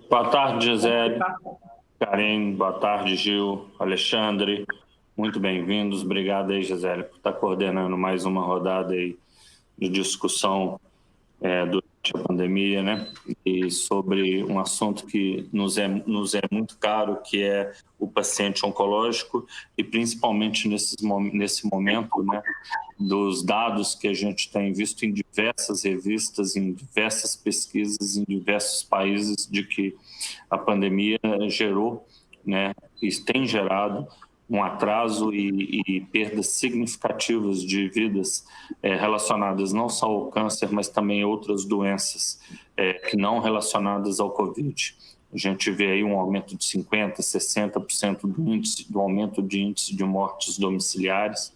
Boa tarde, Gisele, Karen, boa tarde, Gil, Alexandre, muito bem-vindos. Obrigado aí, Gisele, por estar coordenando mais uma rodada aí de discussão durante a pandemia, né? E sobre um assunto que nos é muito caro, que é o paciente oncológico, e principalmente nesse momento, né, dos dados que a gente tem visto em diversas revistas, em diversas pesquisas, em diversos países, de que a pandemia gerou, né, e tem gerado um atraso e perdas significativas de vidas relacionadas não só ao câncer, mas também a outras doenças que não relacionadas ao Covid. A gente vê aí um aumento de 50%, 60% do aumento de índice de mortes domiciliares,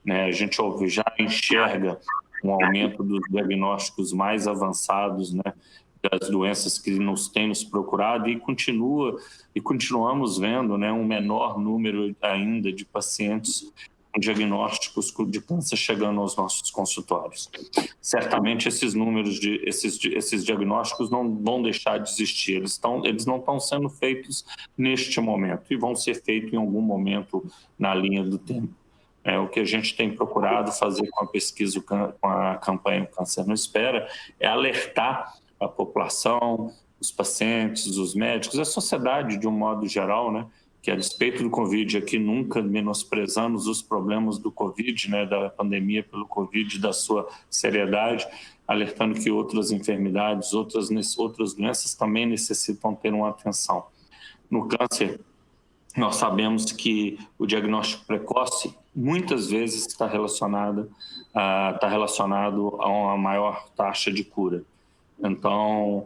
né? A gente já enxerga um aumento dos diagnósticos mais avançados, né, das doenças que têm nos procurado, e continuamos vendo, né, um menor número ainda de pacientes com diagnósticos de câncer chegando aos nossos consultórios. Certamente esses números, esses diagnósticos não vão deixar de existir, eles não estão sendo feitos neste momento e vão ser feitos em algum momento na linha do tempo. O que a gente tem procurado fazer com a pesquisa, com a campanha Câncer Não Espera, é alertar a população, os pacientes, os médicos, a sociedade de um modo geral, né, que a despeito do Covid, aqui nunca menosprezamos os problemas do Covid, né, da pandemia pelo Covid, da sua seriedade, alertando que outras enfermidades, outras doenças também necessitam ter uma atenção. No câncer, nós sabemos que o diagnóstico precoce muitas vezes está relacionado a uma maior taxa de cura. Então,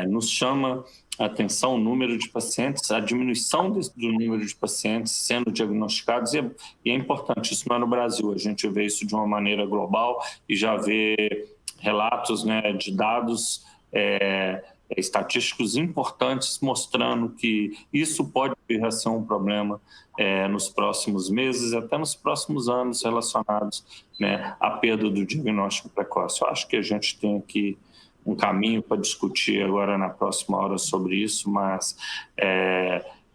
nos chama a atenção o número de pacientes, a diminuição do número de pacientes sendo diagnosticados, e é importante, isso não é no Brasil, a gente vê isso de uma maneira global e já vê relatos, né, de dados estatísticos importantes mostrando que isso pode vir a ser um problema nos próximos meses, até nos próximos anos relacionados, né, à perda do diagnóstico precoce. Eu acho que a gente tem aqui um caminho para discutir agora na próxima hora sobre isso, mas,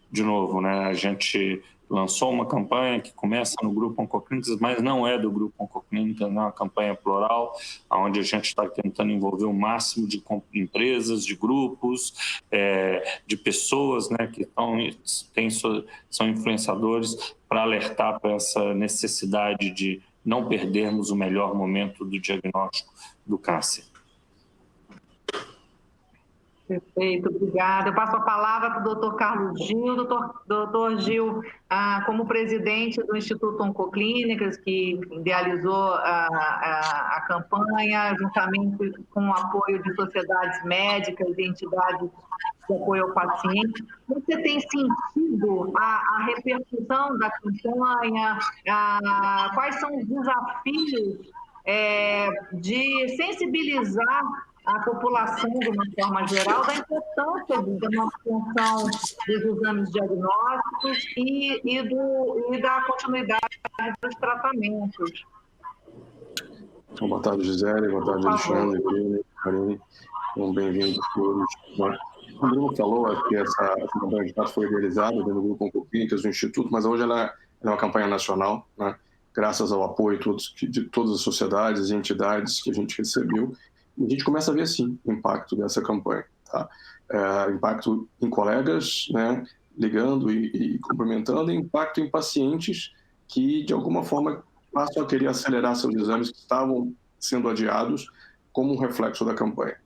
de novo, né, a gente lançou uma campanha que começa no Grupo Oncoclínicas, mas não é do Grupo Oncoclínicas, não é uma campanha plural, onde a gente está tentando envolver o máximo de empresas, de grupos, de pessoas, né, que são influenciadores, para alertar para essa necessidade de não perdermos o melhor momento do diagnóstico do câncer. Perfeito, obrigada. Eu passo a palavra para o doutor Carlos Gil. Doutor Gil, como presidente do Instituto Oncoclínicas, que idealizou a campanha, juntamente com o apoio de sociedades médicas e entidades de apoio ao paciente, você tem sentido a repercussão da campanha? Quais são os desafios de sensibilizar a população, de uma forma geral, da importância da manutenção dos exames diagnósticos e da continuidade dos tratamentos? Então, boa tarde, Gisele, boa tarde, Alexandre, Bruno, Karine, bem-vindos todos. O Bruno falou que essa campanha de fato foi idealizada dentro do Grupo Oncoclínicas do Instituto, mas hoje ela é uma campanha nacional, né? Graças ao apoio de todas as sociedades e entidades que a gente recebeu. E a gente começa a ver, sim, o impacto dessa campanha. Tá? Impacto em colegas, né, ligando e cumprimentando, e impacto em pacientes que, de alguma forma, passam a querer acelerar seus exames que estavam sendo adiados como um reflexo da campanha.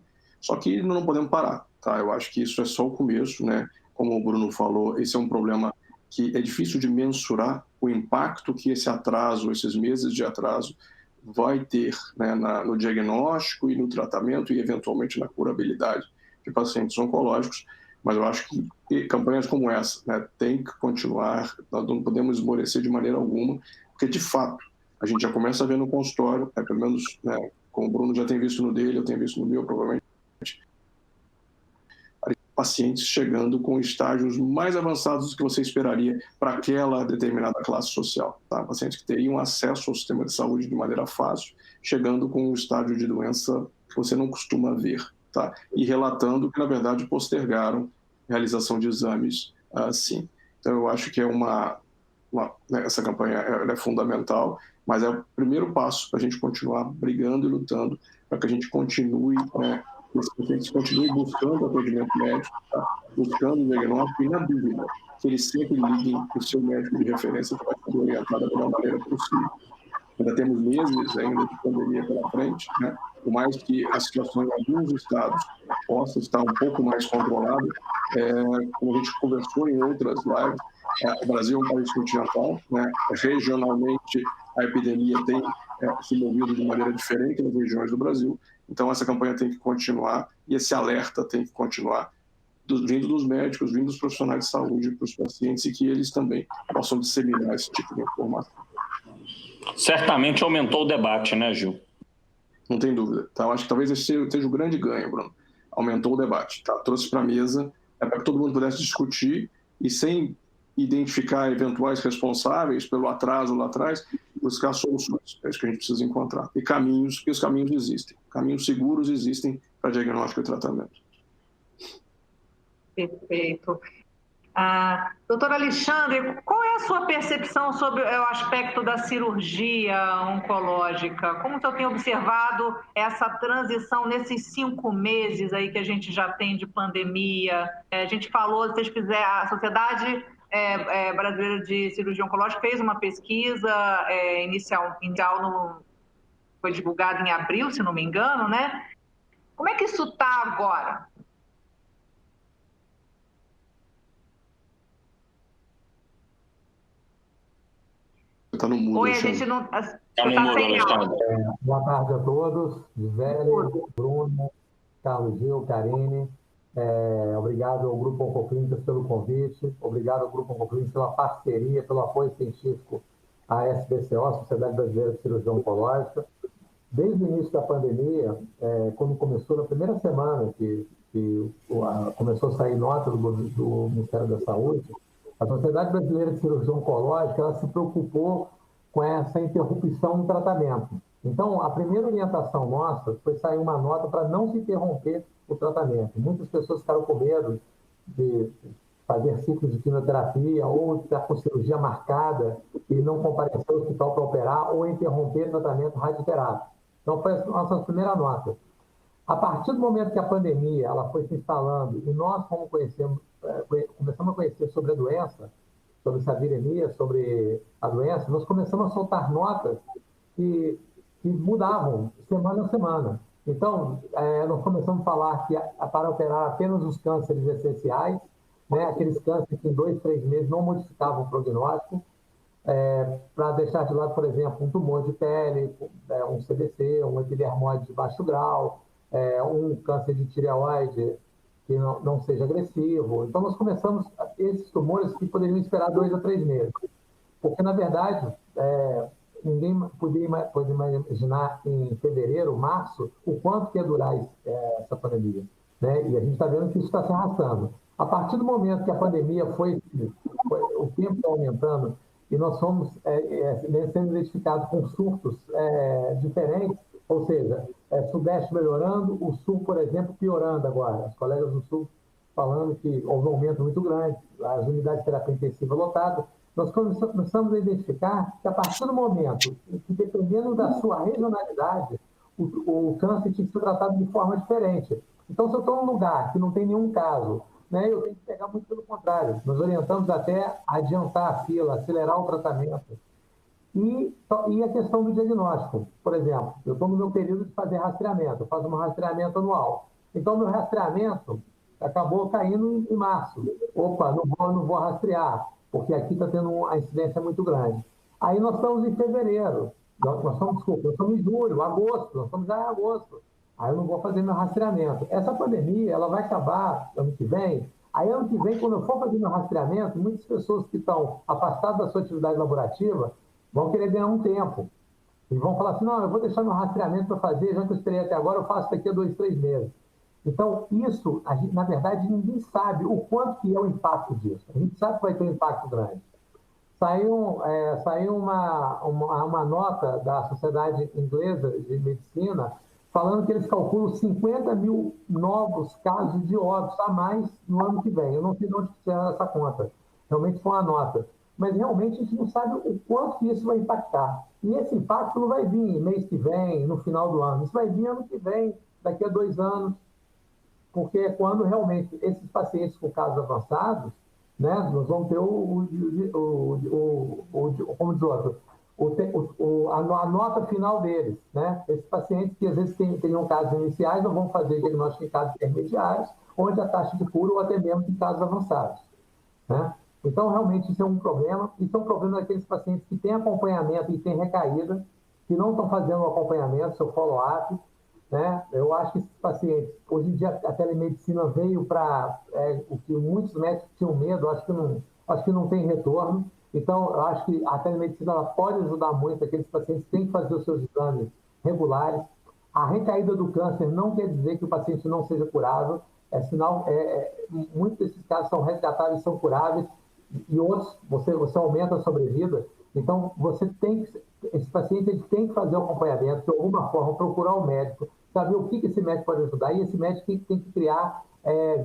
Só que não podemos parar. Tá? Eu acho que isso é só o começo. Né? Como o Bruno falou, esse é um problema que é difícil de mensurar o impacto que esse atraso, esses meses de atraso, vai ter, né, no diagnóstico e no tratamento e, eventualmente, na curabilidade de pacientes oncológicos. Mas eu acho que campanhas como essa, né, têm que continuar, nós não podemos esmorecer de maneira alguma, porque, de fato, a gente já começa a ver no consultório, pelo menos, né, como o Bruno já tem visto no dele, eu tenho visto no meu, provavelmente, pacientes chegando com estágios mais avançados do que você esperaria para aquela determinada classe social. Tá? Pacientes que teriam acesso ao sistema de saúde de maneira fácil, chegando com um estágio de doença que você não costuma ver. tá? E relatando que, na verdade, postergaram a realização de exames sim. Então, eu acho que essa campanha é fundamental, mas é o primeiro passo para a gente continuar brigando e lutando para que a gente continue, buscando atendimento médico, tá? Buscando o diagnóstico e, na dúvida, que eles sempre liguem para o seu médico de referência que vai ser orientado da melhor maneira possível. Ainda temos meses ainda de pandemia pela frente, né? Por mais que a situação em alguns estados possa estar um pouco mais controlada, como a gente conversou em outras lives, o Brasil é um país continental, né? Regionalmente a epidemia tem se movido de maneira diferente nas regiões do Brasil, então essa campanha tem que continuar e esse alerta tem que continuar, vindo dos médicos, vindo dos profissionais de saúde para os pacientes e que eles também possam disseminar esse tipo de informação. Certamente aumentou o debate, né, Gil? Não tem dúvida. Tá? Eu acho que talvez esse seja o grande ganho, Bruno. Aumentou o debate. Tá? Trouxe para a mesa para que todo mundo pudesse discutir e, sem identificar eventuais responsáveis pelo atraso lá atrás, buscar soluções. É isso que a gente precisa encontrar. E caminhos, porque os caminhos existem. Caminhos seguros existem para diagnóstico e tratamento. Perfeito. Doutor Alexandre, qual é a sua percepção sobre o aspecto da cirurgia oncológica? Como o senhor tem observado essa transição nesses 5 meses aí que a gente já tem de pandemia? A gente falou, se vocês quiserem, a Sociedade Brasileira de Cirurgia Oncológica fez uma pesquisa inicial foi divulgada em abril, se não me engano, né? Como é que isso está agora? Está no mundo. Oi, a gente não... Está no mundo, Alexandre. Boa tarde a todos. Gisele, Bruno, Carlos Gil, Karine. Obrigado ao Grupo Oncoclínicas pelo convite. Obrigado ao Grupo Oncoclínicas pela parceria, pelo apoio científico à SBCO, Sociedade Brasileira de Cirurgia Oncológica. Desde o início da pandemia, quando começou, na primeira semana que começou a sair nota do Ministério da Saúde, a Sociedade Brasileira de Cirurgia Oncológica ela se preocupou com essa interrupção no tratamento. Então, a primeira orientação nossa foi sair uma nota para não se interromper o tratamento. Muitas pessoas ficaram com medo de fazer ciclos de quimioterapia ou estar com cirurgia marcada e não comparecer ao hospital para operar ou interromper o tratamento radioterápico. Então, foi a nossa primeira nota. A partir do momento que a pandemia ela foi se instalando e nós começamos a conhecer sobre a doença, sobre essa viremia, sobre a doença, nós começamos a soltar notas que mudavam semana a semana. Então, nós começamos a falar que para operar apenas os cânceres essenciais, né, aqueles cânceres que em 2, 3 meses não modificavam o prognóstico, para deixar de lado, por exemplo, um tumor de pele, um CBC, um epidermose de baixo grau, um câncer de tireoide que não seja agressivo. Então, nós começamos esses tumores que poderiam esperar 2 a 3 meses. Porque, na verdade, ninguém podia imaginar em fevereiro, março, o quanto que ia durar essa pandemia. Né? E a gente está vendo que isso está se arrastando. A partir do momento que a pandemia o tempo está aumentando e nós fomos sendo identificados com surtos diferentes, ou seja, Sudeste melhorando, o Sul, por exemplo, piorando agora. Os colegas do Sul falando que houve um aumento muito grande, as unidades de terapia intensiva lotadas. Nós começamos a identificar que a partir do momento que, dependendo da sua regionalidade, o câncer tinha que ser tratado de forma diferente. Então, se eu estou num lugar que não tem nenhum caso, né, eu tenho que pegar muito pelo contrário. Nós orientamos até a adiantar a fila, acelerar o tratamento. E a questão do diagnóstico. Por exemplo, eu estou no meu período de fazer rastreamento, eu faço um rastreamento anual. Então, meu rastreamento acabou caindo em março. Opa, não vou rastrear, porque aqui está tendo uma incidência muito grande. Aí nós estamos em fevereiro, nós estamos em julho, agosto, nós estamos já em agosto. Aí eu não vou fazer meu rastreamento. Essa pandemia, ela vai acabar ano que vem. Aí ano que vem, quando eu for fazer meu rastreamento, muitas pessoas que estão afastadas da sua atividade laborativa vão querer ganhar um tempo. E vão falar assim, não, eu vou deixar meu rastreamento para fazer, já que eu esperei até agora, eu faço daqui a 2, 3 meses. Então, isso, na verdade, ninguém sabe o quanto que é o impacto disso. A gente sabe que vai ter um impacto grande. Saiu uma nota da Sociedade Inglesa de Medicina falando que eles calculam 50 mil novos casos de óbitos a mais no ano que vem. Eu não sei de onde fizeram essa conta. Realmente foi uma nota. Mas realmente a gente não sabe o quanto que isso vai impactar. E esse impacto não vai vir mês que vem, no final do ano. Isso vai vir ano que vem, daqui a 2 anos. Porque é quando realmente esses pacientes com casos avançados, né, nós vamos ter como diz outro, a nota final deles, né? Esses pacientes que às vezes teriam casos iniciais, não vão fazer diagnóstico em casos intermediários, onde a taxa de cura ou até mesmo em casos avançados, né? Então, realmente, isso é um problema. Isso é um problema daqueles pacientes que têm acompanhamento e têm recaída, que não estão fazendo o acompanhamento, seu follow-up, né? Eu acho que esses pacientes, hoje em dia a telemedicina veio para o que muitos médicos tinham medo, acho que não tem retorno. Então, eu acho que a telemedicina ela pode ajudar muito aqueles pacientes que têm que fazer os seus exames regulares. A recaída do câncer não quer dizer que o paciente não seja curável, sinal, muitos desses casos são resgatáveis, são curáveis, e outros, você aumenta a sobrevida. Então, esse paciente ele tem que fazer o acompanhamento, de alguma forma, procurar o médico, saber o que esse médico pode ajudar, e esse médico tem que criar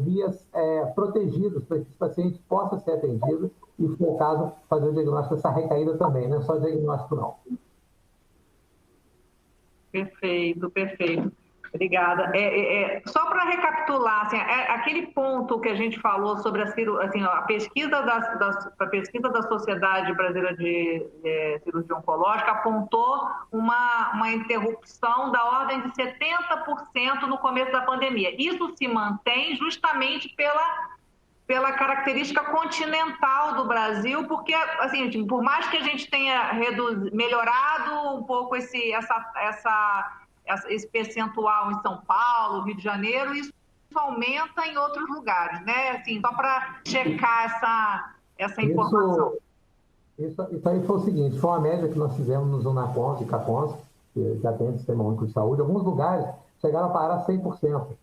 vias protegidas para que esse paciente possa ser atendido e, se for o caso, fazer o diagnóstico dessa recaída também, não é só diagnóstico, não. Perfeito, perfeito. Obrigada. Só para recapitular, assim, aquele ponto que a gente falou sobre a pesquisa da Sociedade Brasileira de Cirurgia Oncológica apontou uma interrupção da ordem de 70% no começo da pandemia. Isso se mantém justamente pela característica continental do Brasil, porque, assim, por mais que a gente tenha melhorado um pouco esse percentual em São Paulo, Rio de Janeiro, isso aumenta em outros lugares, né? Assim, só para checar essa informação. Isso aí foi o seguinte, foi uma média que nós fizemos no Zonacons e Capons, que atende o Sistema Único de Saúde. Alguns lugares chegaram a parar 100%.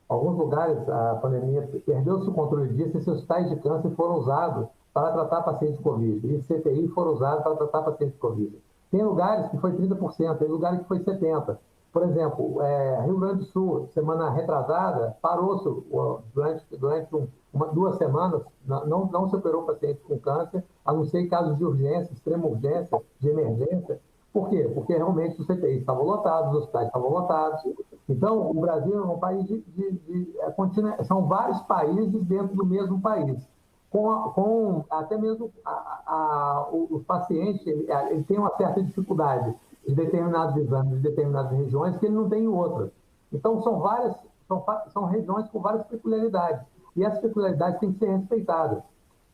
Alguns lugares, a pandemia perdeu-se o controle disso e esses hospitais de câncer foram usados para tratar pacientes de Covid. E CTI foram usados para tratar pacientes de Covid. Tem lugares que foi 30%, tem lugares que foi 70%. Por exemplo, Rio Grande do Sul, semana retrasada, parou-se durante 2 semanas, não se operou pacientes com câncer, a não ser em casos de urgência, extrema urgência, de emergência. Por quê? Porque realmente os CTIs estavam lotados, os hospitais estavam lotados. Então, o Brasil é um país são vários países dentro do mesmo país. Com até mesmo os pacientes, ele tem uma certa dificuldade de determinados exames, de determinadas regiões, que ele não tem em outras. Então, são regiões com várias peculiaridades. E essas peculiaridades têm que ser respeitadas.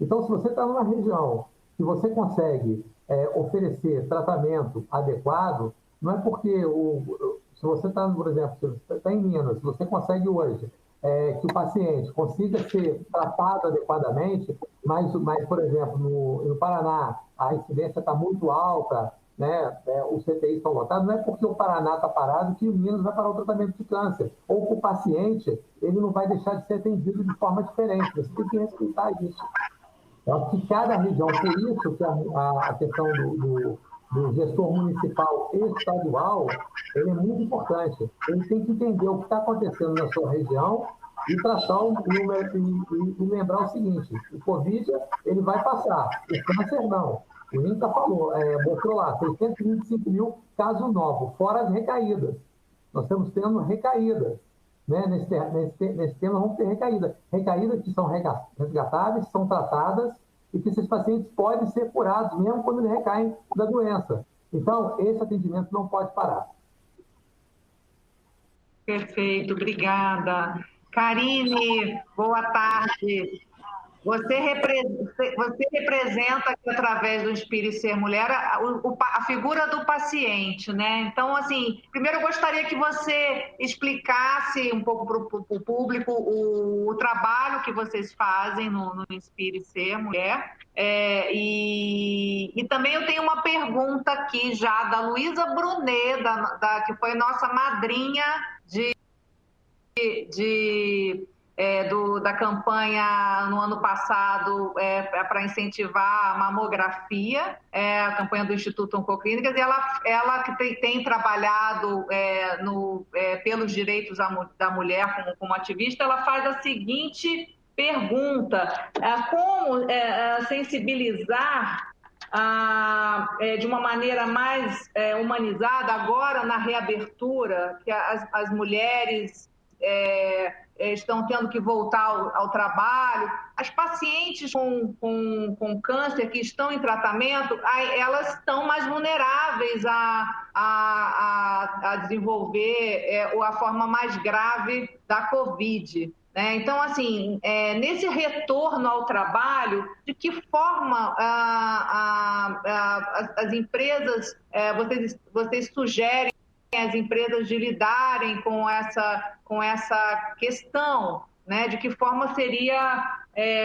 Então, se você está numa região que você consegue oferecer tratamento adequado, não é porque se você está, por exemplo, se você está em Minas, se você consegue hoje que o paciente consiga ser tratado adequadamente, mas por exemplo, no Paraná, a incidência está muito alta, né? Os CTIs estão lotados, não é porque o Paraná está parado que o Minas vai parar o tratamento de câncer. Ou que o paciente ele não vai deixar de ser atendido de forma diferente. Você tem que respeitar isso. Eu acho que cada região, por isso que a questão do gestor municipal e estadual, ele é muito importante. Ele tem que entender o que está acontecendo na sua região e tratar e lembrar o seguinte: o Covid ele vai passar, o câncer não. O INCA mostrou lá, 625 mil casos novos, fora as recaídas. Nós estamos tendo recaídas. Né? Nesse tema, vamos ter recaídas. Recaídas que são resgatáveis, são tratadas e que esses pacientes podem ser curados, mesmo quando eles recaem da doença. Então, esse atendimento não pode parar. Perfeito, obrigada. Karine, boa tarde. Você representa aqui, através do Inspire Ser Mulher, a figura do paciente, né? Então, assim, primeiro eu gostaria que você explicasse um pouco para o público o trabalho que vocês fazem no Inspire Ser Mulher. E também eu tenho uma pergunta aqui já da Luísa Brunet, que foi nossa madrinha de da campanha no ano passado para incentivar a mamografia, a campanha do Instituto Oncoclínicas, e ela que tem trabalhado pelos direitos da mulher como ativista, ela faz a seguinte pergunta: como sensibilizar de uma maneira mais humanizada agora na reabertura, que as mulheres estão tendo que voltar ao trabalho, as pacientes com câncer que estão em tratamento, elas estão mais vulneráveis a desenvolver a forma mais grave da Covid. Então, assim, nesse retorno ao trabalho, de que forma as empresas, vocês sugerem as empresas de lidarem com essa questão, né? De que forma seria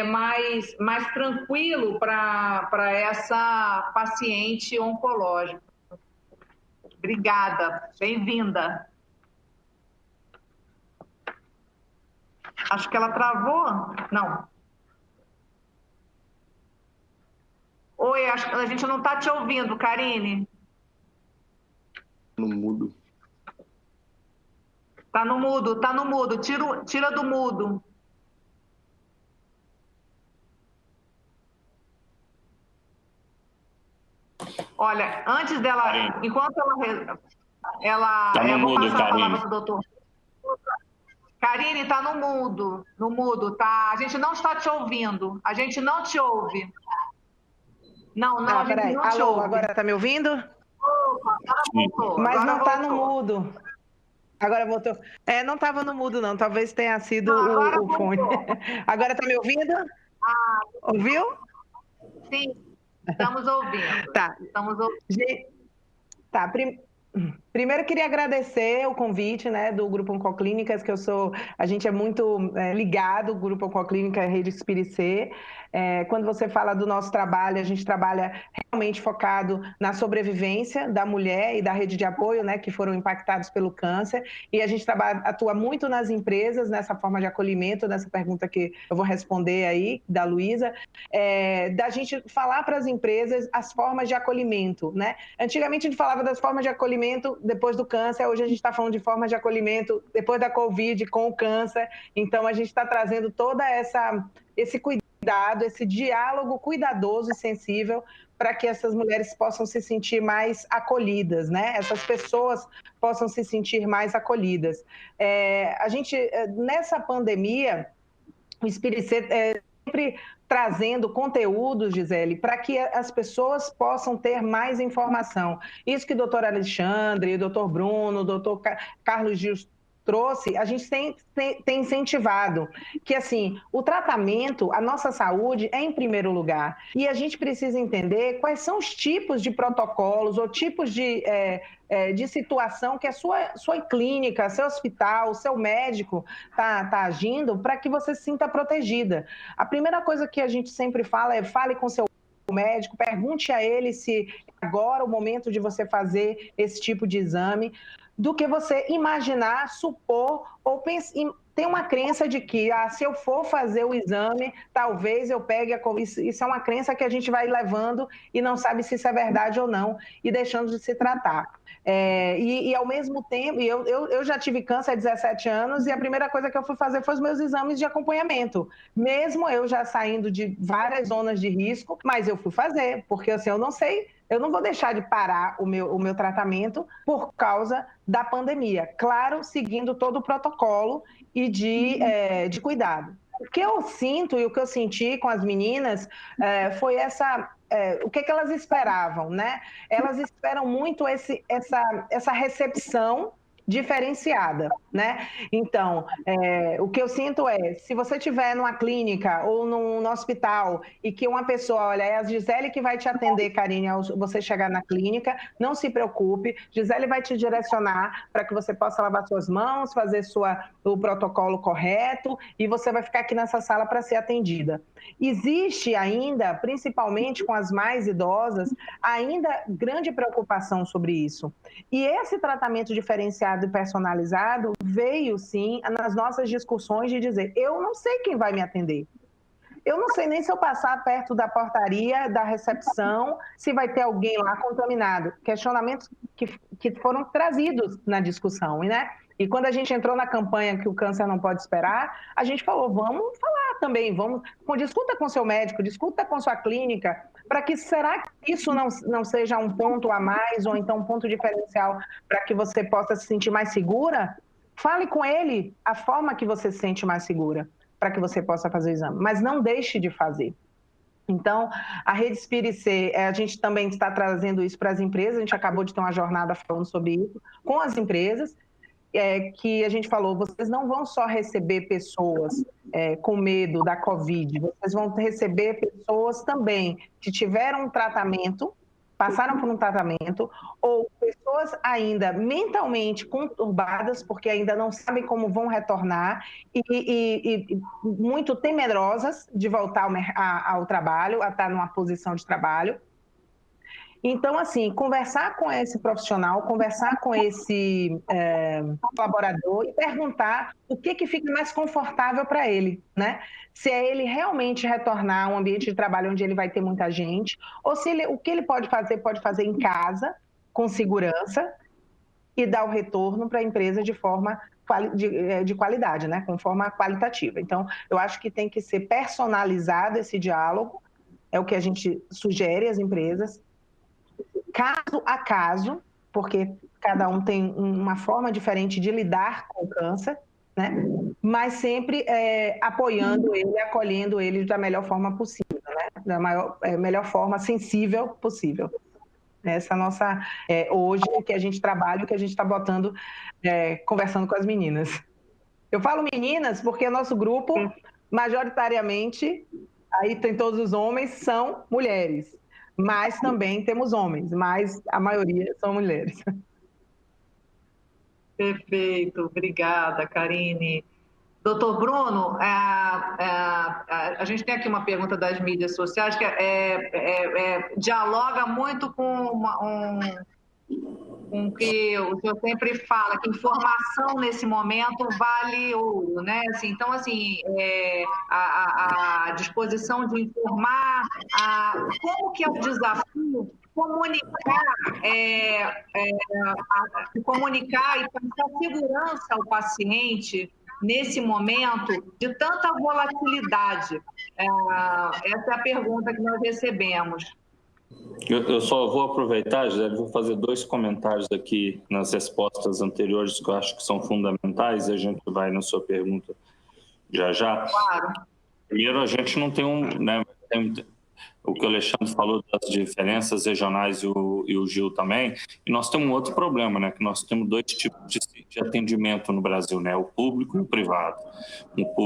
mais tranquilo para essa paciente oncológica? Obrigada, bem-vinda. Acho que ela travou. Não. Oi, a gente não está te ouvindo, Karine. No mudo. Tá no mudo. Tira do mudo. Olha, antes dela, Karine, enquanto ela tá no mudo, passar a palavra Karine. para o doutor. Karine, está no mudo, tá? A gente não está te ouvindo. A gente não te ouve. Não, a gente não te ouve. Agora está me ouvindo? Voltou. Mas Agora não está voltou. no mudo. Agora voltou. Não estava no mudo, não. Talvez tenha sido o fone. Agora está me ouvindo? Ouviu? Sim, estamos ouvindo. Tá. Estamos ouvindo. Tá. Primeiro, queria agradecer o convite, né, do Grupo Oncoclínicas, que a gente é muito ligado, o Grupo Oncoclínica Rede Espiricê. Quando você fala do nosso trabalho, a gente trabalha realmente focado na sobrevivência da mulher e da rede de apoio, né, que foram impactados pelo câncer, e a gente atua muito nas empresas, nessa forma de acolhimento, nessa pergunta que eu vou responder aí, da Luísa, da gente falar para as empresas as formas de acolhimento, né? Antigamente a gente falava das formas de acolhimento depois do câncer, hoje a gente está falando de formas de acolhimento depois da Covid com o câncer, então a gente está trazendo toda esse cuidado, esse diálogo cuidadoso e sensível para que essas mulheres possam se sentir mais acolhidas, né? Essas pessoas possam se sentir mais acolhidas. A gente, nessa pandemia, o Espiricê sempre trazendo conteúdos, Gisele, para que as pessoas possam ter mais informação. Isso que o doutor Alexandre, o doutor Bruno, o doutor Carlos Gil trouxe, a gente tem incentivado que, assim, o tratamento, a nossa saúde é em primeiro lugar. E a gente precisa entender quais são os tipos de protocolos ou tipos de situação que a sua clínica, seu hospital, seu médico tá agindo para que você se sinta protegida. A primeira coisa que a gente sempre fala é: fale com seu médico, pergunte a ele se agora é o momento de você fazer esse tipo de exame, do que você imaginar, supor ou tem uma crença de que se eu for fazer o exame, talvez eu pegue a Covid. Isso é uma crença que a gente vai levando e não sabe se isso é verdade ou não, e deixando de se tratar. E ao mesmo tempo, eu já tive câncer há 17 anos e a primeira coisa que eu fui fazer foi os meus exames de acompanhamento, mesmo eu já saindo de várias zonas de risco, mas eu fui fazer, porque assim, eu não vou deixar de parar o meu tratamento por causa da pandemia. Claro, seguindo todo o protocolo e de cuidado. O que eu sinto e o que eu senti com as meninas foi o que elas esperavam, né? Elas esperam muito essa recepção diferenciada, né? Então, o que eu sinto se você estiver numa clínica ou no hospital e que uma pessoa, olha, é a Gisele que vai te atender, Karine, ao você chegar na clínica, não se preocupe, Gisele vai te direcionar para que você possa lavar suas mãos, fazer o protocolo correto e você vai ficar aqui nessa sala para ser atendida. Existe ainda, principalmente com as mais idosas, ainda grande preocupação sobre isso. E esse tratamento diferenciado individualizado e personalizado veio, sim, nas nossas discussões de dizer, eu não sei quem vai me atender. Eu não sei nem se eu passar perto da portaria, da recepção, se vai ter alguém lá contaminado. Questionamentos que foram trazidos na discussão, né? E quando a gente entrou na campanha que o câncer não pode esperar, a gente falou, vamos falar também, discuta com seu médico, discuta com sua clínica, para que, será que isso não seja um ponto a mais, ou então um ponto diferencial para que você possa se sentir mais segura? Fale com ele a forma que você se sente mais segura, para que você possa fazer o exame, mas não deixe de fazer. Então, a Rede Spirit C, a gente também está trazendo isso para as empresas, a gente acabou de ter uma jornada falando sobre isso com as empresas, que a gente falou, vocês não vão só receber pessoas com medo da Covid, vocês vão receber pessoas também que tiveram um tratamento, passaram por um tratamento, ou pessoas ainda mentalmente conturbadas, porque ainda não sabem como vão retornar, e muito temerosas de voltar ao trabalho, a estar numa posição de trabalho. Então, assim, conversar com esse profissional, conversar com esse colaborador e perguntar o que fica mais confortável para ele, né? Se é ele realmente retornar a um ambiente de trabalho onde ele vai ter muita gente, ou se o que ele pode fazer em casa, com segurança, e dar o retorno para a empresa de forma de qualidade, né? Com forma qualitativa. Então, eu acho que tem que ser personalizado esse diálogo, é o que a gente sugere às empresas, caso a caso, porque cada um tem uma forma diferente de lidar com o câncer, né? Mas sempre apoiando ele, acolhendo ele da melhor forma possível, né? Da melhor forma sensível possível. Essa nossa, hoje, que a gente trabalha, que a gente está botando, conversando com as meninas. Eu falo meninas porque o nosso grupo, majoritariamente, aí tem todos os homens, são mulheres. Mas também temos homens, mas a maioria são mulheres. Perfeito, obrigada, Karine. Doutor Bruno, a gente tem aqui uma pergunta das mídias sociais que dialoga muito com que o senhor sempre fala, que informação nesse momento vale ouro, né? Assim, então, assim, a disposição de informar, como que é o desafio comunicar e passar segurança ao paciente nesse momento de tanta volatilidade? Essa é a pergunta que nós recebemos. Eu só vou aproveitar, Gisele, vou fazer 2 comentários aqui nas respostas anteriores que eu acho que são fundamentais, e a gente vai na sua pergunta já. Claro. Primeiro, a gente não tem o que o Alexandre falou das diferenças regionais e o Gil também, e nós temos um outro problema, né, que nós temos 2 tipos de atendimento no Brasil, né, o público e o privado.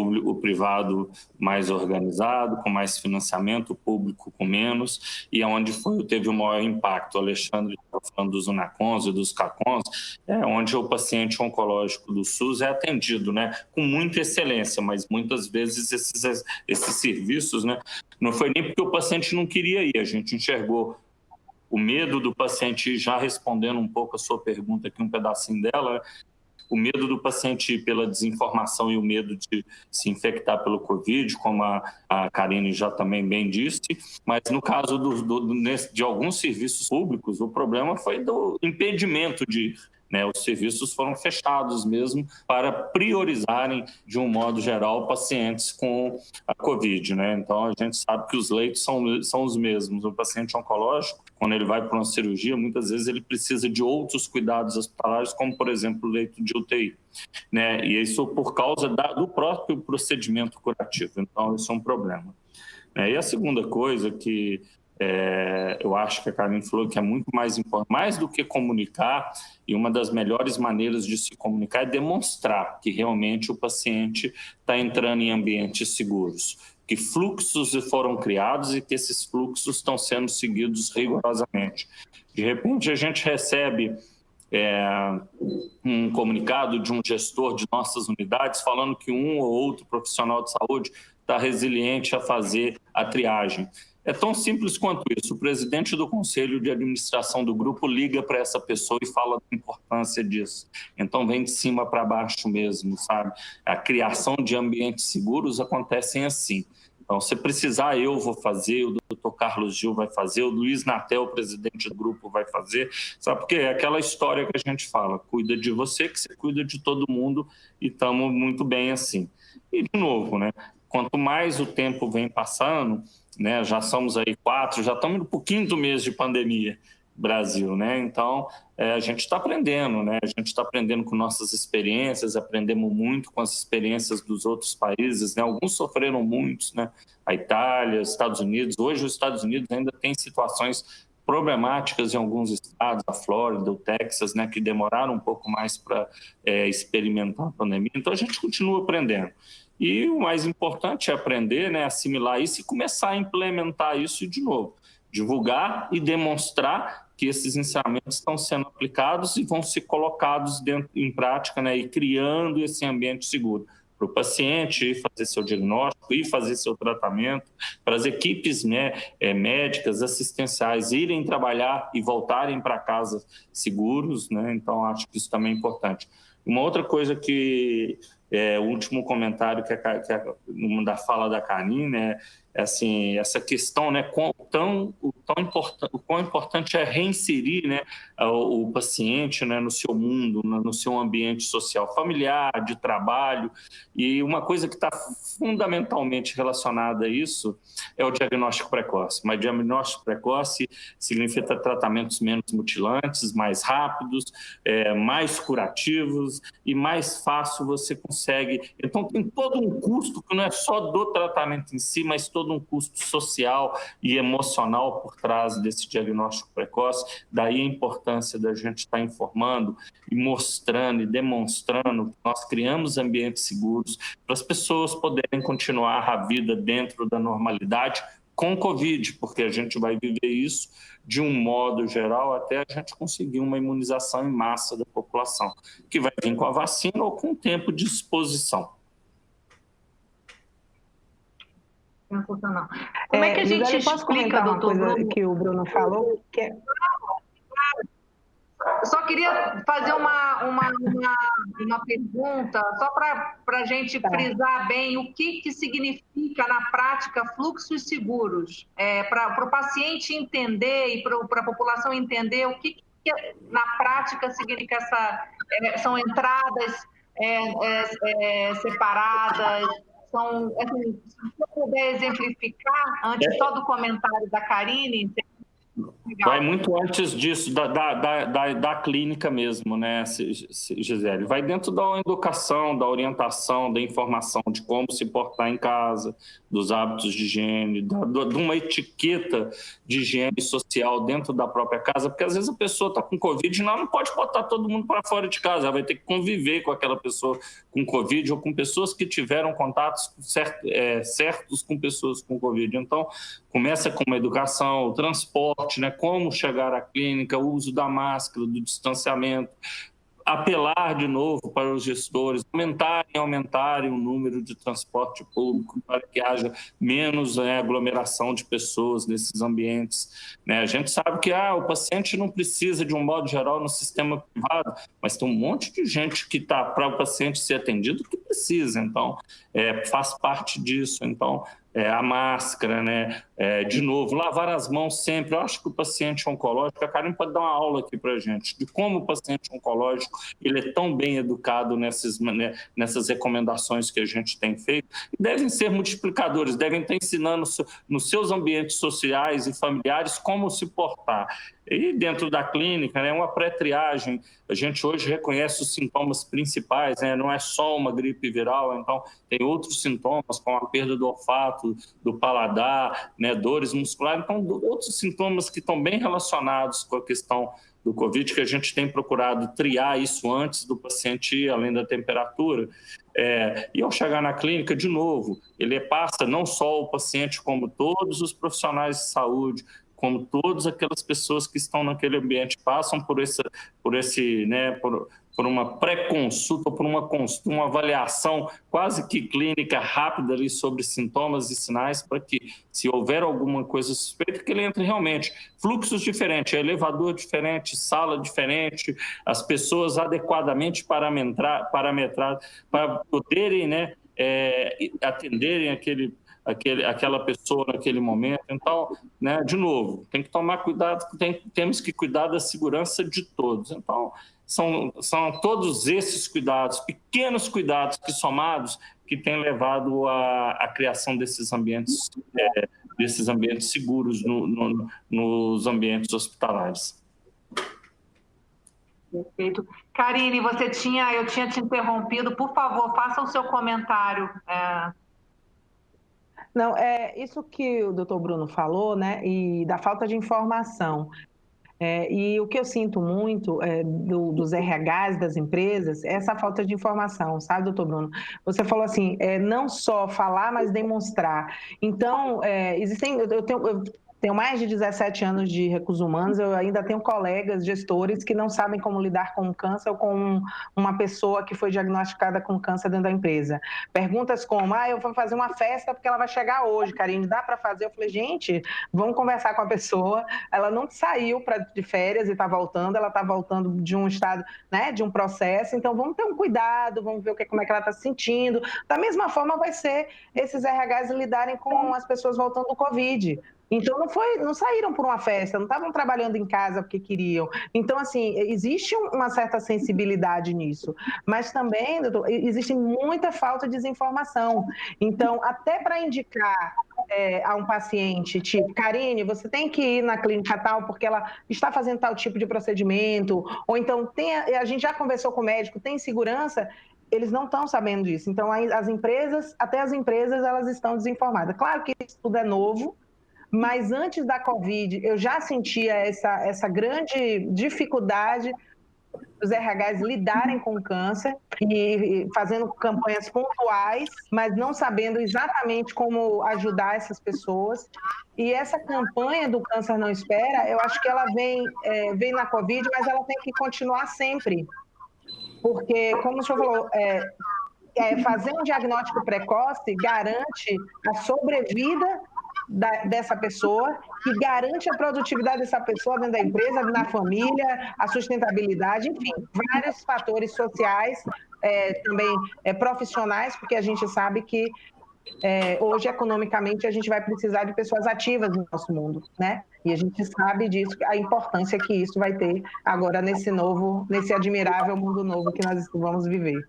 O privado mais organizado, com mais financiamento, o público com menos, e é onde teve o maior impacto. O Alexandre está falando dos UNACONs e dos CACONs, onde o paciente oncológico do SUS é atendido, né, com muita excelência, mas muitas vezes esses serviços, né, não foi nem porque o paciente não queria ir, a gente enxergou o medo do paciente, já respondendo um pouco a sua pergunta aqui, um pedacinho dela, o medo do paciente ir pela desinformação e o medo de se infectar pelo Covid, como a Karine já também bem disse, mas no caso de alguns serviços públicos, o problema foi do impedimento de ir. Né, os serviços foram fechados mesmo para priorizarem, de um modo geral, pacientes com a Covid. Né? Então, a gente sabe que os leitos são os mesmos. O paciente oncológico, quando ele vai para uma cirurgia, muitas vezes ele precisa de outros cuidados hospitalares, como, por exemplo, o leito de UTI. Né? E isso por causa do próprio procedimento curativo. Então, isso é um problema. E a segunda coisa que eu acho que a Karine falou que é muito mais importante, mais do que comunicar, e uma das melhores maneiras de se comunicar é demonstrar que realmente o paciente está entrando em ambientes seguros, que fluxos foram criados e que esses fluxos estão sendo seguidos rigorosamente. De repente, a gente recebe um comunicado de um gestor de nossas unidades falando que um ou outro profissional de saúde está resiliente a fazer a triagem. É tão simples quanto isso. O presidente do conselho de administração do grupo liga para essa pessoa e fala da importância disso. Então, vem de cima para baixo mesmo, sabe? A criação de ambientes seguros acontecem assim. Então, se precisar, eu vou fazer, o doutor Carlos Gil vai fazer, o Luiz Natel, o presidente do grupo, vai fazer. Sabe por quê? É aquela história que a gente fala, cuida de você, que você cuida de todo mundo, e estamos muito bem assim. E, de novo, né? Quanto mais o tempo vem passando, né, já somos aí 4, já estamos no 5º mês de pandemia, Brasil, né? Então, a gente está aprendendo, né? A gente está aprendendo com nossas experiências, aprendemos muito com as experiências dos outros países, né? Alguns sofreram muitos, né? A Itália, os Estados Unidos. Hoje, os Estados Unidos ainda tem situações problemáticas em alguns estados, a Flórida, o Texas, né? Que demoraram um pouco mais para experimentar a pandemia. Então, a gente continua aprendendo. E o mais importante é aprender, né? Assimilar isso e começar a implementar isso de novo. Divulgar e demonstrar que esses ensinamentos estão sendo aplicados e vão ser colocados em prática, né, e criando esse ambiente seguro para o paciente fazer seu diagnóstico e fazer seu tratamento, para as equipes, né, médicas, assistenciais irem trabalhar e voltarem para casa seguros, né? Então, acho que isso também é importante. Uma outra coisa que o último comentário da fala da Karine, né, assim, essa questão, né, o quão importante é reinserir, né, o paciente, né, no seu mundo, no seu ambiente social, familiar, de trabalho. E uma coisa que está fundamentalmente relacionada a isso é o diagnóstico precoce. Mas diagnóstico precoce significa tratamentos menos mutilantes, mais rápidos, mais curativos e mais fácil você consegue. Então, tem todo um custo que não é só do tratamento em si, mas todo um custo social e emocional por trás desse diagnóstico precoce. Daí a importância da gente estar informando e mostrando e demonstrando que nós criamos ambientes seguros para as pessoas poderem continuar a vida dentro da normalidade com Covid, porque a gente vai viver isso de um modo geral até a gente conseguir uma imunização em massa da população, que vai vir com a vacina ou com o tempo de exposição. Sensacional. Como é que a gente explica, doutor Bruno, que o Bruno falou? Eu só queria fazer uma pergunta, só para a gente frisar bem o que significa na prática fluxos seguros, para o paciente entender e para a população entender o que na prática significa são entradas separadas. Assim, se eu puder exemplificar, antes só do comentário da Karine. Legal. Vai muito antes disso, da clínica mesmo, né, Gisele? Vai dentro da educação, da orientação, da informação de como se portar em casa, dos hábitos de higiene, de uma etiqueta de higiene social dentro da própria casa, porque às vezes a pessoa está com Covid e não pode botar todo mundo para fora de casa, ela vai ter que conviver com aquela pessoa com Covid ou com pessoas que tiveram contatos certos com pessoas com Covid. Então, começa com uma educação, o transporte, né, como chegar à clínica, o uso da máscara, do distanciamento, apelar de novo para os gestores, aumentarem o número de transporte público para que haja menos aglomeração de pessoas nesses ambientes. Né? A gente sabe que o paciente não precisa, de um modo geral, no sistema privado, mas tem um monte de gente que está para o paciente ser atendido que precisa, então faz parte disso. Então, a máscara, né? De novo, lavar as mãos sempre. Eu acho que o paciente oncológico, a Karine pode dar uma aula aqui para a gente, de como o paciente oncológico ele é tão bem educado nessas recomendações que a gente tem feito, e devem ser multiplicadores, devem estar ensinando nos seus ambientes sociais e familiares como se portar. E dentro da clínica, né, uma pré-triagem, a gente hoje reconhece os sintomas principais, né, não é só uma gripe viral, então tem outros sintomas, como a perda do olfato, do paladar, né, dores musculares, então outros sintomas que estão bem relacionados com a questão do Covid, que a gente tem procurado triar isso antes do paciente ir, além da temperatura. E ao chegar na clínica, de novo, ele passa não só o paciente, como todos os profissionais de saúde, como todas aquelas pessoas que estão naquele ambiente passam por uma pré-consulta, por uma avaliação quase que clínica rápida ali sobre sintomas e sinais, para que, se houver alguma coisa suspeita, que ele entre realmente. Fluxos diferentes, elevador diferente, sala diferente, as pessoas adequadamente parametradas para poderem, né, atenderem aquela pessoa naquele momento. Então, né, de novo, tem que tomar cuidado, temos que cuidar da segurança de todos. Então, são todos esses cuidados, pequenos cuidados que somados, que têm levado à criação desses ambientes seguros nos ambientes hospitalares. Perfeito. Karine, eu tinha te interrompido. Por favor, faça o seu comentário. Não, isso que o doutor Bruno falou, né, e da falta de informação. E o que eu sinto muito dos RHs das empresas é essa falta de informação, sabe, doutor Bruno? Você falou assim, não só falar, mas demonstrar. Então, eu tenho mais de 17 anos de recursos humanos, eu ainda tenho colegas, gestores, que não sabem como lidar com câncer ou com uma pessoa que foi diagnosticada com câncer dentro da empresa. Perguntas como, eu vou fazer uma festa porque ela vai chegar hoje, Karine, dá para fazer? Eu falei, gente, vamos conversar com a pessoa, ela não saiu de férias e está voltando, ela está voltando de um estado, né, de um processo, então vamos ter um cuidado, vamos ver como é que ela está se sentindo. Da mesma forma vai ser esses RHs lidarem com as pessoas voltando do Covid. Então, não saíram por uma festa, não estavam trabalhando em casa porque queriam. Então, assim, existe uma certa sensibilidade nisso. Mas também, doutor, existe muita falta de desinformação. Então, até para indicar a um paciente, tipo, Karine, você tem que ir na clínica tal porque ela está fazendo tal tipo de procedimento, ou então, a gente já conversou com o médico, tem segurança, eles não estão sabendo disso. Então, até as empresas, elas estão desinformadas. Claro que isso tudo é novo, mas antes da Covid, eu já sentia essa grande dificuldade dos RHs lidarem com o câncer e fazendo campanhas pontuais, mas não sabendo exatamente como ajudar essas pessoas. E essa campanha do Câncer Não Espera, eu acho que ela vem na Covid, mas ela tem que continuar sempre. Porque, como o senhor falou, fazer um diagnóstico precoce garante a sobrevida dessa pessoa, que garante a produtividade dessa pessoa dentro da empresa, na família, a sustentabilidade, enfim, vários fatores sociais, também profissionais, porque a gente sabe que hoje, economicamente, a gente vai precisar de pessoas ativas no nosso mundo, né? E a gente sabe disso, a importância que isso vai ter agora nesse admirável mundo novo que nós vamos viver.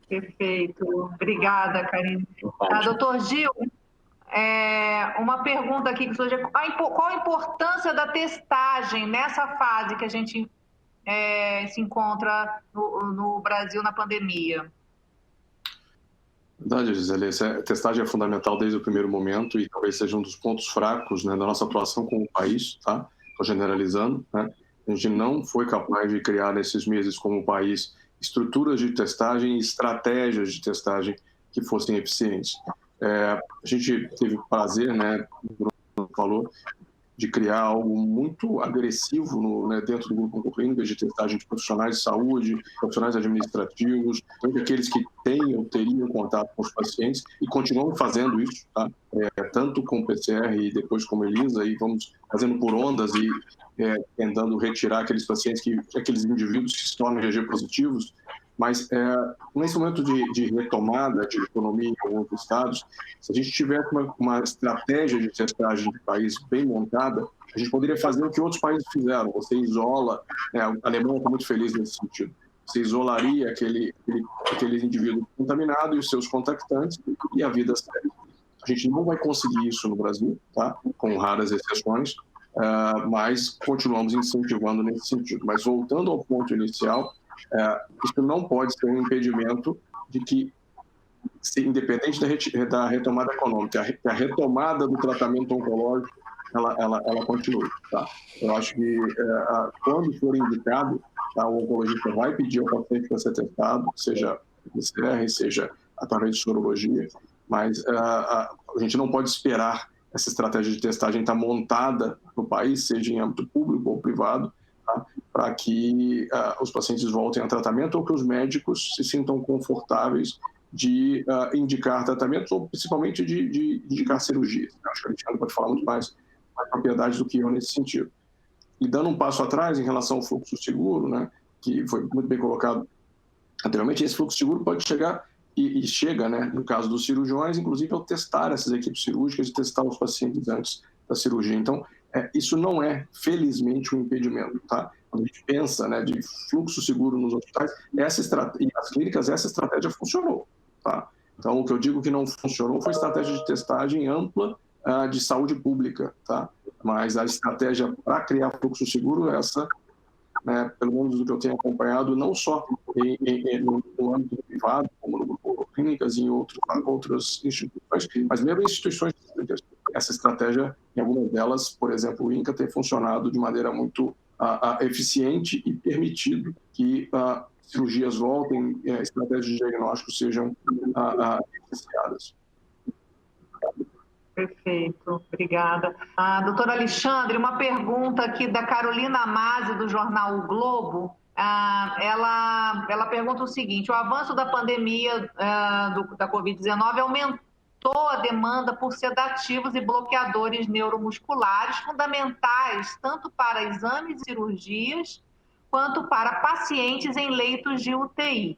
Perfeito. Obrigada, Karine. Doutor Gil, uma pergunta aqui que surge: qual a importância da testagem nessa fase que a gente se encontra no Brasil na pandemia? Verdade, Gisele. A testagem é fundamental desde o primeiro momento e talvez seja um dos pontos fracos, né, da nossa atuação como país, tá? Estou generalizando, né? A gente não foi capaz de criar nesses meses como país estruturas de testagem e estratégias de testagem que fossem eficientes. A gente teve o prazer, né, o Bruno falou, de criar algo muito agressivo dentro do grupo Oncoclínicas, de testagem de profissionais de saúde, profissionais administrativos, aqueles que teriam contato com os pacientes, e continuamos fazendo isso, tá? Tanto com o PCR e depois com a ELISA, e vamos fazendo por ondas e tentando retirar aqueles pacientes, aqueles indivíduos que se tornam IgG positivos. Mas nesse momento de retomada de economia em alguns estados, se a gente tivesse uma estratégia de testagem de país bem montada, a gente poderia fazer o que outros países fizeram. Você isola, a Alemanha está muito feliz nesse sentido, você isolaria aquele indivíduo contaminado e os seus contactantes e a vida segue. A gente não vai conseguir isso no Brasil, tá? Com raras exceções, mas continuamos incentivando nesse sentido. Mas voltando ao ponto inicial, isso não pode ser um impedimento de que, independente da retomada econômica, a retomada do tratamento oncológico, ela continue. Tá? Eu acho que quando for indicado, tá, o oncologista vai pedir ao paciente para ser testado, seja PCR, seja através de sorologia, mas a gente não pode esperar essa estratégia de testagem está montada no país, seja em âmbito público ou privado, tá? Para que os pacientes voltem a tratamento ou que os médicos se sintam confortáveis de indicar tratamentos ou principalmente de indicar cirurgias. Acho que a Alexandre pode falar muito mais propriedade do que eu nesse sentido. E dando um passo atrás em relação ao fluxo seguro, né, que foi muito bem colocado anteriormente, esse fluxo seguro pode chegar e chega, né, no caso dos cirurgiões, inclusive ao testar essas equipes cirúrgicas e testar os pacientes antes da cirurgia. Então, isso não é, felizmente, um impedimento, tá? Quando a gente pensa, né, de fluxo seguro nos hospitais, e as clínicas, essa estratégia funcionou, tá? Então, o que eu digo que não funcionou foi a estratégia de testagem ampla de saúde pública, tá? Mas a estratégia para criar fluxo seguro, essa, né, pelo menos do que eu tenho acompanhado, não só no âmbito privado, como no grupo clínicas e em outras instituições, mas mesmo em instituições públicas. Essa estratégia, em algumas delas, por exemplo, o INCA, tem funcionado de maneira muito eficiente e permitido que cirurgias voltem, estratégias de diagnóstico sejam iniciadas. Perfeito, obrigada. Doutor Alexandre, uma pergunta aqui da Carolina Amasi, do jornal O Globo. Ela pergunta o seguinte: o avanço da pandemia da Covid-19 aumentou a demanda por sedativos e bloqueadores neuromusculares, fundamentais tanto para exames e cirurgias, quanto para pacientes em leitos de UTI.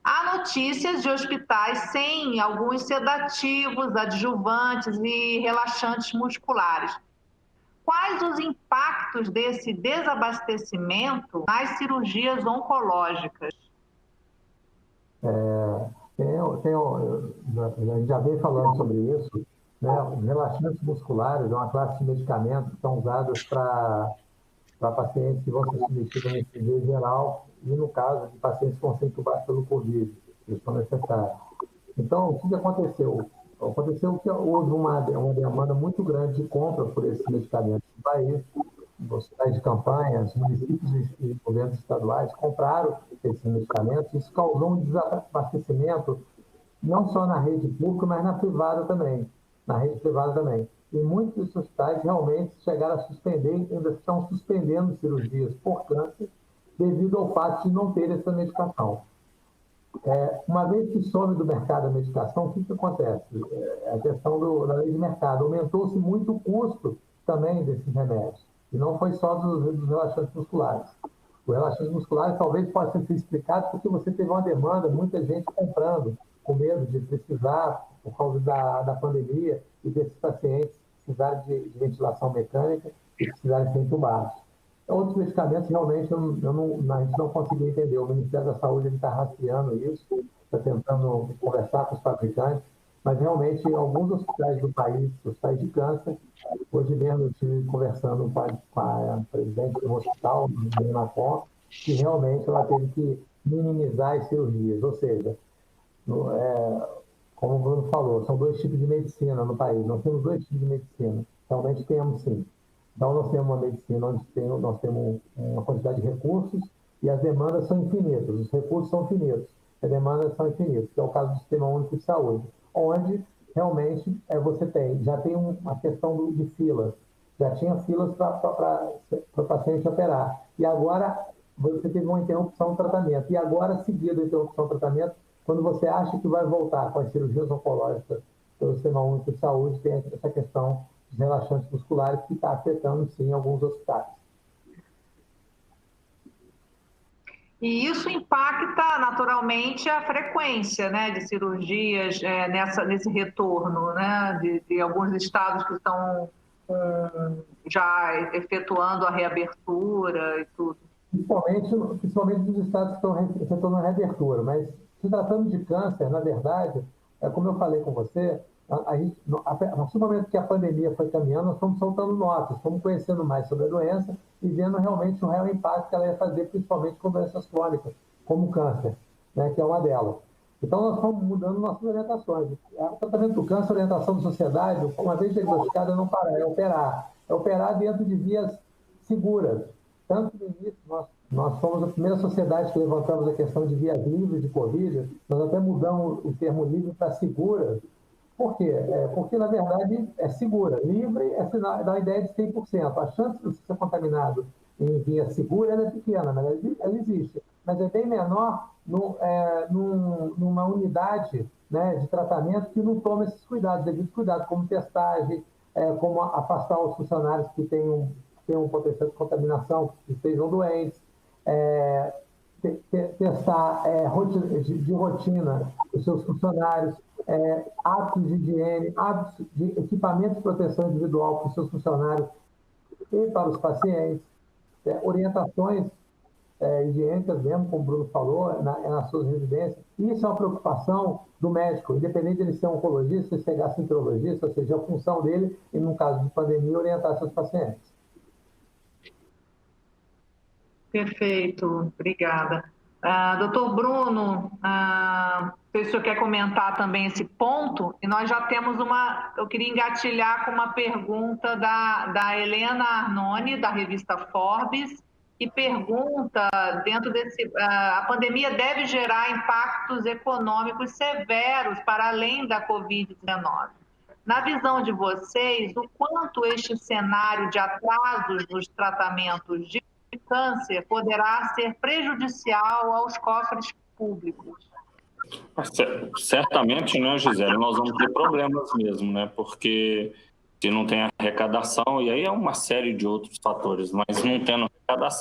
Há notícias de hospitais sem alguns sedativos, adjuvantes e relaxantes musculares. Quais os impactos desse desabastecimento nas cirurgias oncológicas? A gente já vem falando sobre isso, né? Os relaxantes musculares é uma classe de medicamentos que são usados para pacientes que vão ser submetidos a anestesia geral e, no caso, de pacientes que vão ser intubados pelo Covid, eles são necessários. Então, o que aconteceu? Aconteceu que houve uma demanda muito grande de compra por esses medicamentos no país. Hospitais de campanha, os municípios e governos estaduais compraram esses medicamentos. Isso causou um desabastecimento não só na rede pública, mas na privada também. Na rede privada também. E muitos hospitais realmente chegaram a suspender, ainda estão suspendendo cirurgias por câncer, devido ao fato de não ter essa medicação. Uma vez que some do mercado a medicação, o que acontece? A questão da lei de mercado. Aumentou-se muito o custo também desses remédios. E não foi só dos relaxantes musculares. Os relaxantes musculares talvez possa ser explicado porque você teve uma demanda, muita gente comprando, com medo de precisar, por causa da pandemia, e desses pacientes precisarem de ventilação mecânica e precisarem ser entubados. Outros medicamentos, realmente, a gente não conseguiu entender. O Ministério da Saúde está rastreando isso, está tentando conversar com os fabricantes, mas realmente, em alguns hospitais do país, hospitais de câncer, hoje mesmo eu estive conversando com a presidente do hospital, do Renacom, que realmente ela teve que minimizar as cirurgias. Ou seja, como o Bruno falou, são 2 tipos de medicina no país. Nós temos 2 tipos de medicina. Realmente temos, sim. Então, nós temos uma medicina onde nós temos uma quantidade de recursos e as demandas são infinitas. Os recursos são finitos, as demandas são infinitas, que é o caso do Sistema Único de Saúde, onde realmente você já tem uma questão de filas. Já tinha filas para o paciente operar. E agora você teve uma interrupção do tratamento. E agora, seguida da interrupção do tratamento, quando você acha que vai voltar com as cirurgias oncológicas pelo Sistema Único de Saúde, tem essa questão dos relaxantes musculares que está afetando, sim, alguns hospitais. E isso impacta, naturalmente, a frequência, né, de cirurgias nesse retorno, né, de alguns estados que estão já efetuando a reabertura e tudo. Principalmente dos estados que estão efetuando a reabertura, mas se tratando de câncer, na verdade, como eu falei com você, a partir do momento que a pandemia foi caminhando, nós estamos soltando notas, estamos conhecendo mais sobre a doença e vendo realmente o real impacto que ela ia fazer, principalmente com doenças crônicas, como o câncer, né, que é uma delas. Então, nós estamos mudando nossas orientações. O tratamento do câncer, a orientação da sociedade, uma vez diagnosticada, não parar, é operar. É operar dentro de vias seguras. Tanto no início, nós fomos a primeira sociedade que levantamos a questão de vias livres de Covid, nós até mudamos o termo livre para segura, Por quê? Porque, na verdade, é segura. Livre dá a ideia de 100%. A chance de você ser contaminado em via segura ela é pequena, mas ela existe. Mas é bem menor numa unidade, né, de tratamento que não toma esses cuidados, devido cuidado, como testagem, como afastar os funcionários que têm um potencial de contaminação, que estejam doentes, testar de rotina os seus funcionários, hábitos de higiene, hábitos de equipamento de proteção individual para os seus funcionários e para os pacientes, orientações higiênicas mesmo, como o Bruno falou, nas suas residências. Isso é uma preocupação do médico, independente de ele ser oncologista, se ser gastroenterologista, ou seja, a função dele, e no caso de pandemia, orientar seus pacientes. Perfeito, obrigada. Doutor Bruno, se o senhor quer comentar também esse ponto, e nós já temos eu queria engatilhar com uma pergunta da Helena Arnone, da revista Forbes, que pergunta, dentro a pandemia deve gerar impactos econômicos severos para além da Covid-19. Na visão de vocês, o quanto este cenário de atrasos nos tratamentos de câncer poderá ser prejudicial aos cofres públicos? Certamente, né, Gisele, nós vamos ter problemas mesmo, né, porque se não tem arrecadação, e aí é uma série de outros fatores, mas não tendo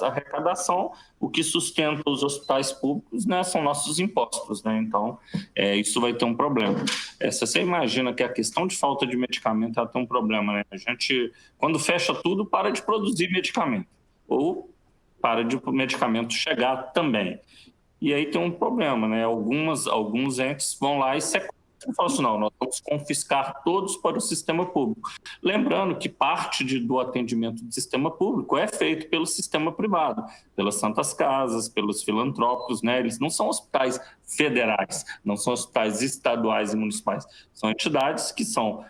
arrecadação, o que sustenta os hospitais públicos, né, são nossos impostos, né, então isso vai ter um problema. Você imagina que a questão de falta de medicamento tem um problema, né, a gente, quando fecha tudo, para de produzir medicamento, ou para de o medicamento chegar também. E aí tem um problema, né, alguns entes vão lá e sequestram. Eu falo assim, não, nós vamos confiscar todos para o sistema público. Lembrando que parte do atendimento do sistema público é feito pelo sistema privado, pelas santas casas, pelos filantrópicos, né? Eles não são hospitais federais, não são hospitais estaduais e municipais, são entidades que são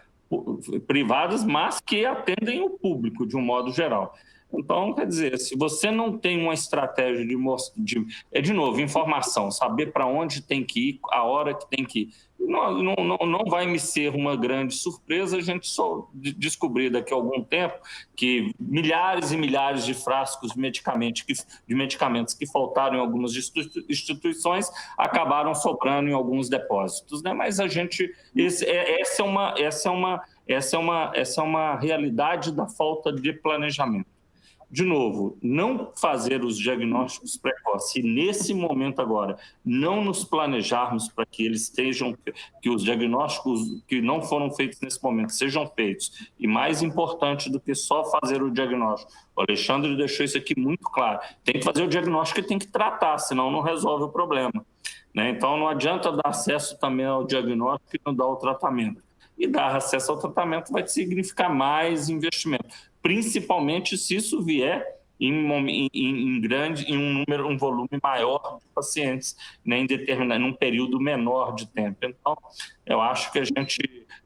privadas, mas que atendem o público de um modo geral. Então, quer dizer, se você não tem uma estratégia de novo, informação, saber para onde tem que ir, a hora que tem que ir, não vai me ser uma grande surpresa a gente só descobrir daqui a algum tempo que milhares e milhares de frascos de medicamentos que faltaram em algumas instituições acabaram sobrando em alguns depósitos, né? Mas essa é uma realidade da falta de planejamento. De novo, não fazer os diagnósticos precoces e, nesse momento agora, não nos planejarmos para que eles que os diagnósticos que não foram feitos nesse momento sejam feitos. E mais importante do que só fazer o diagnóstico, o Alexandre deixou isso aqui muito claro, tem que fazer o diagnóstico e tem que tratar, senão não resolve o problema, né? Então, não adianta dar acesso também ao diagnóstico e não dar o tratamento. E dar acesso ao tratamento vai significar mais investimento, principalmente se isso vier em um volume maior de pacientes, né, num período menor de tempo. Então, eu acho que a gente,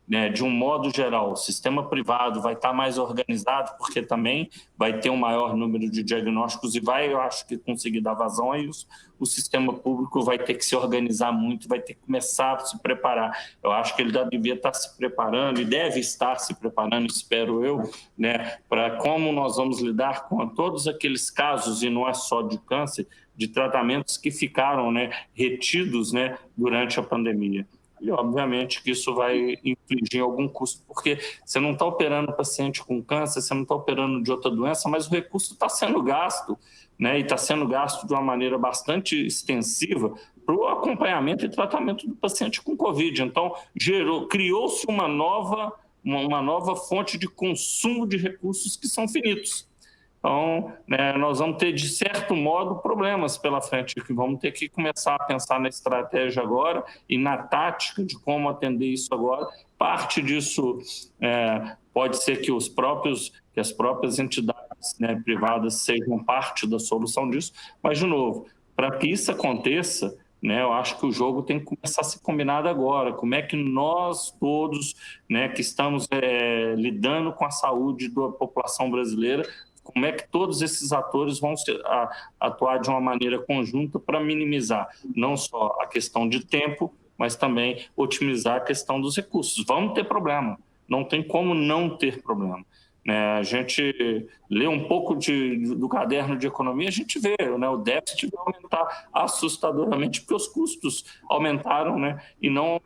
né, de um modo geral, o sistema privado vai estar mais organizado, porque também vai ter um maior número de diagnósticos e eu acho que conseguir dar vazão a isso. O sistema público vai ter que se organizar muito, vai ter que começar a se preparar. Eu acho que ele já devia estar se preparando e deve estar se preparando, espero eu, né, para como nós vamos lidar com todos aqueles casos, e não é só de câncer, de tratamentos que ficaram, né, retidos, né, durante a pandemia. E, obviamente, que isso vai infligir algum custo, porque você não está operando paciente com câncer, você não está operando de outra doença, mas o recurso está sendo gasto, né? E está sendo gasto de uma maneira bastante extensiva para o acompanhamento e tratamento do paciente com Covid. Então, criou-se uma nova fonte de consumo de recursos que são finitos. Então, né, nós vamos ter, de certo modo, problemas pela frente, que vamos ter que começar a pensar na estratégia agora e na tática de como atender isso agora. Parte disso pode ser que as próprias entidades, né, privadas sejam parte da solução disso, mas, de novo, para que isso aconteça, né, eu acho que o jogo tem que começar a ser combinado agora. Como é que nós todos, né, que estamos lidando com a saúde da população brasileira, como é que todos esses atores vão atuar de uma maneira conjunta para minimizar não só a questão de tempo, mas também otimizar a questão dos recursos. Vamos ter problema, não tem como não ter problema. A gente lê um pouco do caderno de economia, a gente vê, né, o déficit vai aumentar assustadoramente, porque os custos aumentaram, né, e não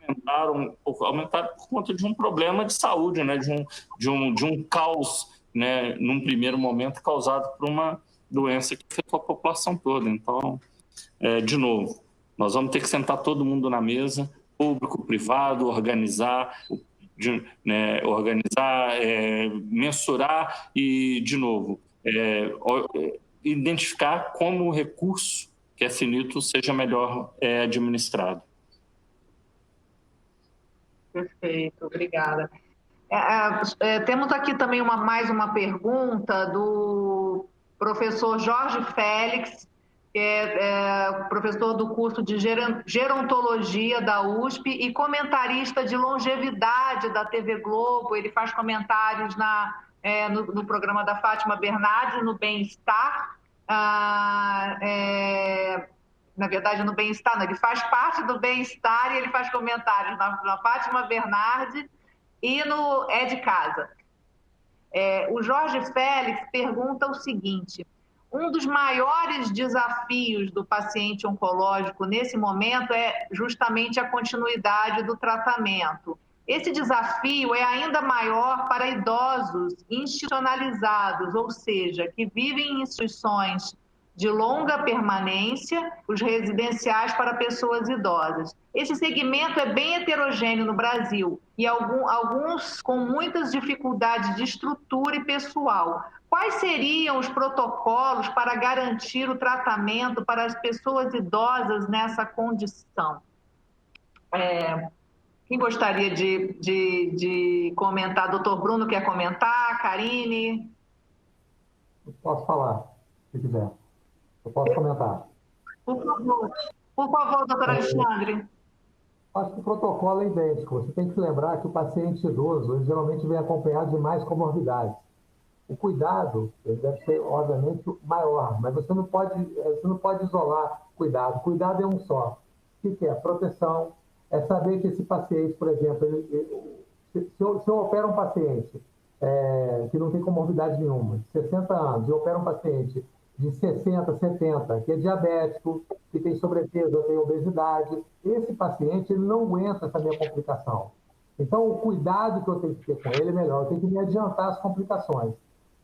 aumentaram por conta de um problema de saúde, né, de um caos, né, num primeiro momento causado por uma doença que afetou a população toda. Então, de novo, nós vamos ter que sentar todo mundo na mesa, público, privado, organizar, mensurar e, de novo, identificar como o recurso que é finito seja melhor administrado. Perfeito, obrigada. Temos aqui também mais uma pergunta do professor Jorge Félix, que é professor do curso de Gerontologia da USP e comentarista de longevidade da TV Globo. Ele faz comentários no programa da Fátima Bernardes, no Bem-Estar. Na verdade, no Bem-Estar, não, ele faz parte do Bem-Estar e ele faz comentários na Fátima Bernardes e no É de Casa. O Jorge Félix pergunta o seguinte: um dos maiores desafios do paciente oncológico nesse momento é justamente a continuidade do tratamento. Esse desafio é ainda maior para idosos institucionalizados, ou seja, que vivem em instituições de longa permanência, os residenciais para pessoas idosas. Esse segmento é bem heterogêneo no Brasil e alguns com muitas dificuldades de estrutura e pessoal. Quais seriam os protocolos para garantir o tratamento para as pessoas idosas nessa condição? Quem gostaria de comentar? Doutor Bruno quer comentar? Karine? Eu posso falar, se quiser. Eu posso comentar. Por favor, doutor Alexandre. Acho que o protocolo é idêntico. Você tem que lembrar que o paciente idoso, ele geralmente vem acompanhado de mais comorbidades. O cuidado, ele deve ser, obviamente, maior, mas você não pode isolar cuidado. Cuidado é um só. O que é? Proteção. É saber que esse paciente, por exemplo, se eu opero um paciente que não tem comorbidade nenhuma, de 60 anos, e opero um paciente de 60, 70, que é diabético, que tem sobrepeso, tem obesidade, esse paciente ele não aguenta essa minha complicação. Então, o cuidado que eu tenho que ter com ele é melhor, eu tenho que me adiantar as complicações.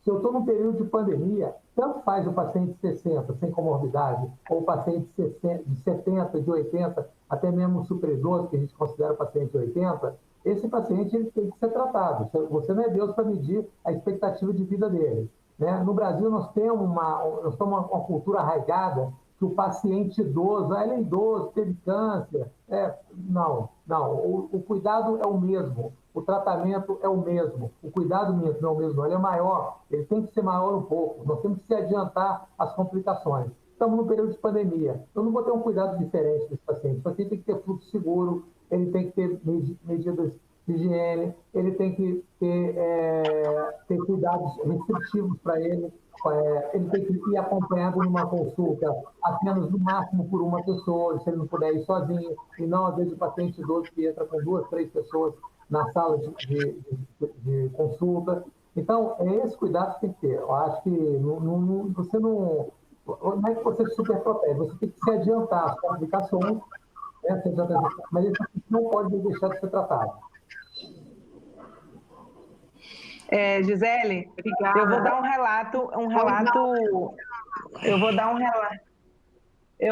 Se eu estou num período de pandemia, tanto faz o paciente de 60, sem comorbidade, ou o paciente de 70, de 80, até mesmo o superidoso, que a gente considera paciente de 80, esse paciente ele tem que ser tratado. Você não é Deus para medir a expectativa de vida dele. Né? No Brasil, nós temos uma cultura arraigada que o paciente idoso, ele é idoso, teve câncer. Não. O cuidado é o mesmo, o tratamento é o mesmo, o cuidado não é o mesmo, ele é maior, ele tem que ser maior um pouco, nós temos que se adiantar as complicações. Estamos num período de pandemia, eu não vou ter um cuidado diferente desse paciente. O paciente tem que ter fluxo seguro, ele tem que ter medidas de higiene, ele tem que ter cuidados restritivos para ele tem que ir acompanhado numa consulta apenas no máximo por uma pessoa, se ele não puder ir sozinho, e não, às vezes, o paciente idoso que entra com 2, 3 pessoas na sala de consulta. Então, esse cuidado que tem que ter. Eu acho que você não é que você se super protege, você tem que se adiantar as complicações, né, mas esse não pode deixar de ser tratado. Gisele, obrigada. Eu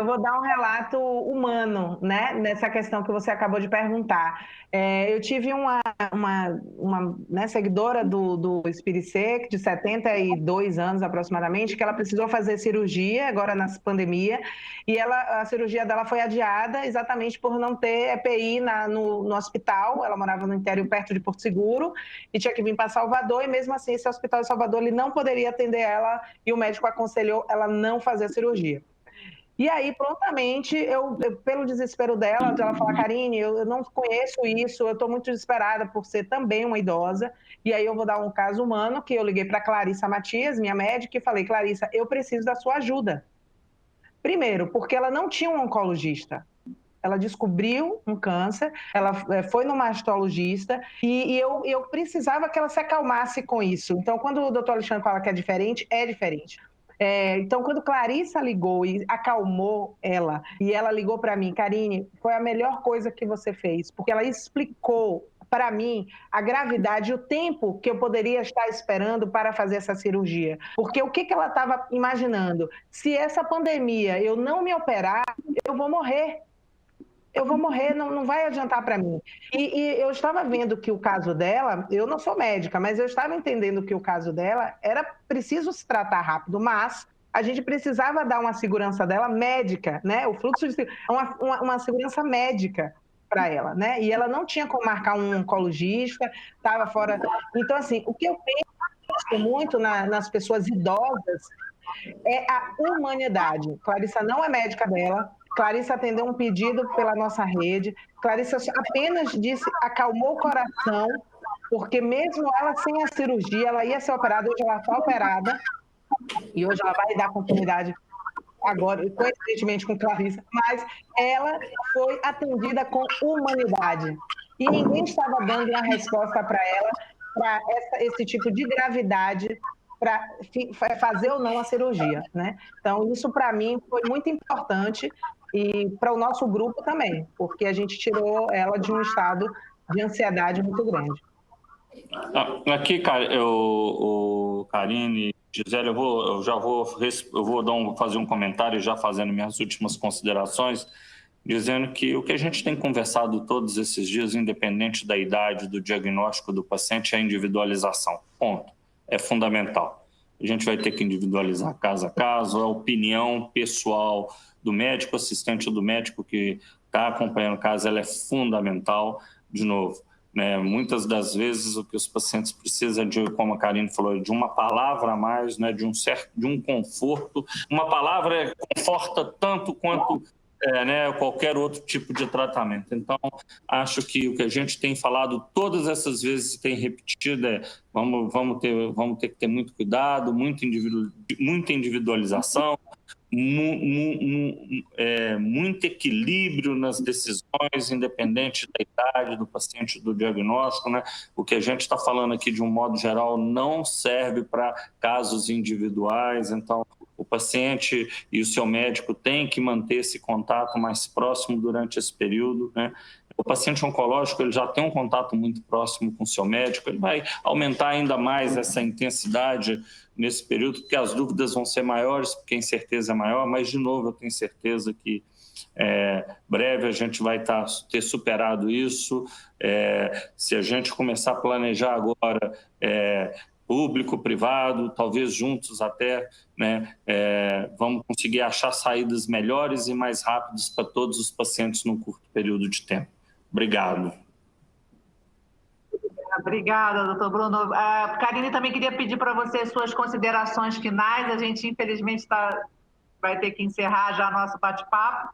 vou dar um relato humano, né, nessa questão que você acabou de perguntar. Eu tive uma seguidora do Espiricê, de 72 anos aproximadamente, que ela precisou fazer cirurgia agora na pandemia, e a cirurgia dela foi adiada exatamente por não ter EPI no hospital. Ela morava no interior, perto de Porto Seguro, e tinha que vir para Salvador, e mesmo assim esse hospital de Salvador ele não poderia atender ela, e o médico aconselhou ela não fazer a cirurgia. E aí, prontamente, pelo desespero dela, ela fala: Karine, eu não conheço isso, eu estou muito desesperada por ser também uma idosa. E aí eu vou dar um caso humano, que eu liguei para Clarissa Matias, minha médica, e falei: Clarissa, eu preciso da sua ajuda. Primeiro, porque ela não tinha um oncologista. ela descobriu um câncer, ela foi no mastologista e eu precisava que ela se acalmasse com isso. Então, quando o doutor Alexandre fala que é diferente, é diferente. Então, quando Clarissa ligou e acalmou ela, e ela ligou para mim, Karine, foi a melhor coisa que você fez, porque ela explicou para mim a gravidade e o tempo que eu poderia estar esperando para fazer essa cirurgia. Porque o que ela estava imaginando? Se essa pandemia eu não me operar, eu vou morrer. Eu vou morrer, não vai adiantar para mim. E eu estava vendo que o caso dela, eu não sou médica, mas eu estava entendendo que o caso dela era preciso se tratar rápido, mas a gente precisava dar uma segurança dela médica, né? O fluxo de uma segurança médica para ela, né? E ela não tinha como marcar um oncologista, estava fora. Então, assim, o que eu penso muito nas pessoas idosas é a humanidade. Clarissa não é médica dela, Clarissa atendeu um pedido pela nossa rede, Clarissa apenas disse, acalmou o coração, porque mesmo ela sem a cirurgia, ela ia ser operada, hoje ela está operada, e hoje ela vai dar continuidade agora, coincidentemente com Clarissa, mas ela foi atendida com humanidade. E ninguém estava dando uma resposta para ela, para esse tipo de gravidade, para fazer ou não a cirurgia, né? Então, isso para mim foi muito importante e para o nosso grupo também, porque a gente tirou ela de um estado de ansiedade muito grande. Aqui, Karine, Gisele, eu vou fazer um comentário já fazendo minhas últimas considerações, dizendo que o que a gente tem conversado todos esses dias, independente da idade, do diagnóstico do paciente, é a individualização. Ponto. É fundamental. A gente vai ter que individualizar caso a caso, a opinião pessoal do médico, assistente do médico que está acompanhando o caso, ela é fundamental, de novo. Né? Muitas das vezes o que os pacientes precisam de, como a Karine falou, de uma palavra a mais, né? de um conforto. Uma palavra conforta tanto quanto qualquer outro tipo de tratamento. Então, acho que o que a gente tem falado todas essas vezes, tem repetido, vamos ter que ter muito cuidado, muita individualização, muito equilíbrio nas decisões, independente da idade do paciente, do diagnóstico, né? O que a gente está falando aqui, de um modo geral, não serve para casos individuais. Então, o paciente e o seu médico têm que manter esse contato mais próximo durante esse período, né? O paciente oncológico, ele já tem um contato muito próximo com o seu médico, ele vai aumentar ainda mais essa intensidade nesse período, porque as dúvidas vão ser maiores, porque a incerteza é maior, mas, de novo, eu tenho certeza que breve a gente vai ter superado isso. Se a gente começar a planejar agora público, privado, talvez juntos até, né, vamos conseguir achar saídas melhores e mais rápidas para todos os pacientes num curto período de tempo. Obrigado. Obrigada, doutor Bruno. Karine, também queria pedir para você suas considerações finais. A gente, infelizmente, vai ter que encerrar já nosso bate-papo.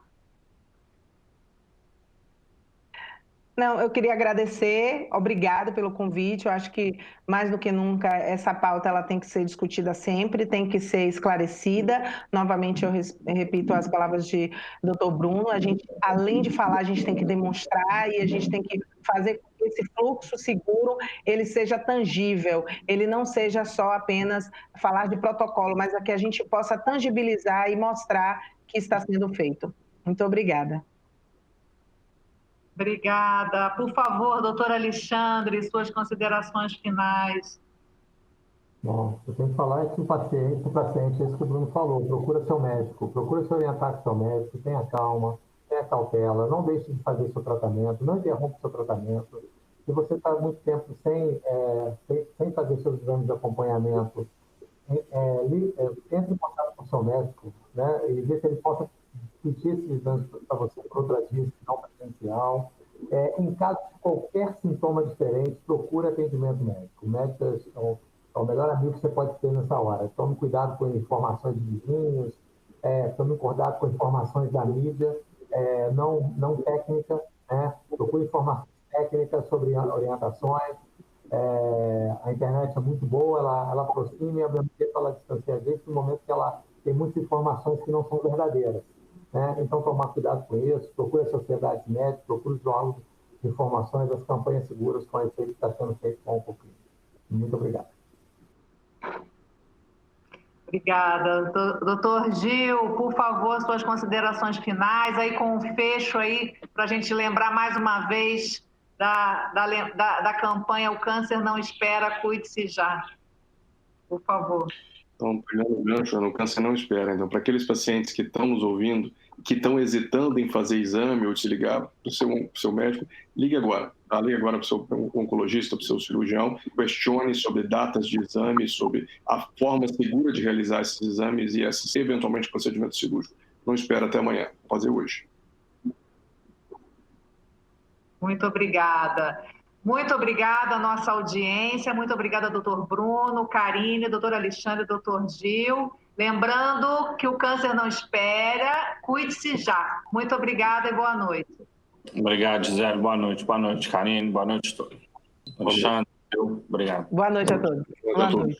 Não, eu queria agradecer, obrigado pelo convite. Eu acho que, mais do que nunca, essa pauta ela tem que ser discutida sempre, tem que ser esclarecida. Novamente, eu repito as palavras de doutor Bruno, a gente, além de falar, a gente tem que demonstrar e a gente tem que fazer com que esse fluxo seguro ele seja tangível, ele não seja só apenas falar de protocolo, mas que a gente possa tangibilizar e mostrar que está sendo feito. Muito obrigada. Obrigada. Por favor, doutor Alexandre, suas considerações finais. Bom, eu tenho que falar que o paciente, é isso que o Bruno falou, procura seu médico, procura se orientar com seu médico, tenha calma, tenha cautela, não deixe de fazer seu tratamento, não interrompa seu tratamento. Se você está muito tempo sem fazer seus exames de acompanhamento, entre em contato com o seu médico, né, e ver se ele possa pedir esses exames para você por outras vias, não presencial. Em caso de qualquer sintoma diferente, procure atendimento médico. O médico é o melhor amigo que você pode ter nessa hora. Tome cuidado com informações de vizinhos, tome cuidado com informações da mídia, não técnica, né? Procure informações técnicas sobre orientações. A internet é muito boa, ela aproxima e ao mesmo tempo ela distancia a gente no momento que ela tem muitas informações que não são verdadeiras. né? Então, tomar cuidado com isso, procure a sociedade médica, procure os órgãos de informações das campanhas seguras com esse que está sendo feito com o Oncoclínica. Muito obrigado. Obrigada. Doutor Gil, por favor, suas considerações finais, aí com o fecho aí, para a gente lembrar mais uma vez da campanha O Câncer Não Espera, Cuide-se Já. Por favor. Então, pegando o gancho, o câncer não espera. Então, para aqueles pacientes que estão nos ouvindo, que estão hesitando em fazer exame ou te ligar para o seu médico, ligue agora. Tá? Ligue agora para o seu oncologista, para o seu cirurgião, questione sobre datas de exame, sobre a forma segura de realizar esses exames e eventualmente procedimento cirúrgico. Não espera até amanhã, vou fazer hoje. Muito obrigada. Muito obrigada à nossa audiência, muito obrigada, doutor Bruno, Karine, doutor Alexandre, doutor Gil. Lembrando que o câncer não espera, cuide-se já. Muito obrigada e boa noite. Obrigado, Gisele. Boa noite, Karine. Boa noite a todos. Alexandre, obrigado. Boa noite a todos. Boa noite.